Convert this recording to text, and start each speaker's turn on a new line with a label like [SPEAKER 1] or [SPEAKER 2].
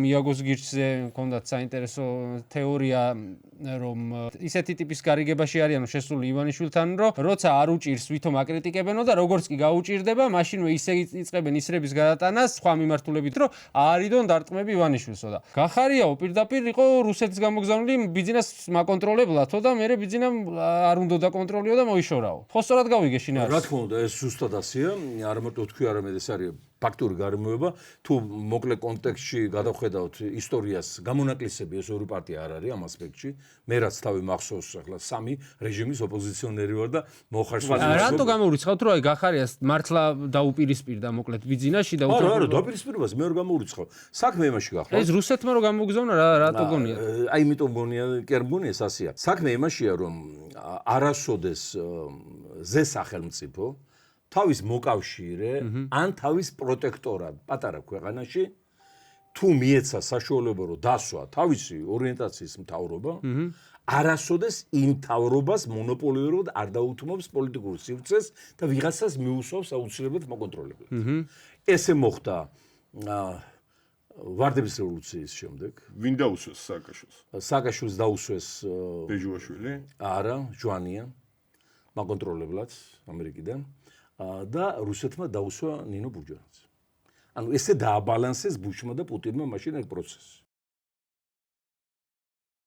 [SPEAKER 1] იაგოს გირჩზე მქონდათ საინტერესო თეორია, რომ ისეთი ტიპის გარიგებაში არიანო შესული ივანიშვილთან, რომ როცა არ უჭირს ვითომ აკრიტიკებენო და როგორც კი გაუჭირდება, მაშინვე ისე იწყებენ ისრების გადატანას სხვა მიმართულებით, რომ არიდონ დარტყმები ივანიშვილსო და გახარიაო პირდაპირ იყო რუსეთის გამოგზავნილი ბიძინას მაკონტროლებლათო და მე ბიძინამ არ უნდა დაკონტროლიო და მოიშორაო. ხო სწორად გავიგე შინაარსი.
[SPEAKER 2] რა თქმა უნდა, ეს ზუსტად ასეა, არ მარტო თქვი, არამედ ეს არის ფაქტური გარემოება. თუ მოკლე კონტექსტში გადავხედავთ ისტორიას, გამონაკლისები ეს ორი პარტია არ არის ამ ასპექტში. მე რაც თავი მახსოვს ახლა სამი რეჟიმის ოპოზიციონერი ვარ და მოხარს
[SPEAKER 1] რატო გამოურიცხავთ, რომ აი გახარიას მართლა დაუპირისპირდა მოკლედ ბიძინაში და
[SPEAKER 2] არა, დაუპირისპირებას მე არ გამოურიცხავ. საქმე იმაში გახდა.
[SPEAKER 1] ეს რუსეთმა რო გამოგზავნა რატო გონია?
[SPEAKER 2] აი იმიტომ გონია, კი არ მგონია ეს ასეა. საქმე იმაშია, რომ არასოდეს ზე სახელმწიფო თავის მოკავშირე ან თავის პროტექტორად პატარა ქვეყანაში თუ მიეცა საშუალება რომ დასვა თავისი ორიენტაციის მთავრობა, არასოდეს იმ მთავრობას მონოპოლიურად არ დაუთმობს პოლიტიკურ სივრცეს და ვიღაცას მიუსვავს აუცილებლად მოკონტროლებლად. ესე მოხდა ვარდების რევოლუციის შემდეგ.
[SPEAKER 3] ვინ დაუსვეს სააკაშვილს?
[SPEAKER 2] სააკაშვილს დაუსვეს
[SPEAKER 3] ბეჟუაშვილი?
[SPEAKER 2] არა, ჟვანია მაკონტროლებლად ამერიკიდან. და რუსეთმა დაუსვა ნინო ბურჯანაძე. ანუ ესე დააბალანსეს ბუშმა და პუტინმა მაშინ ეგ პროცესი.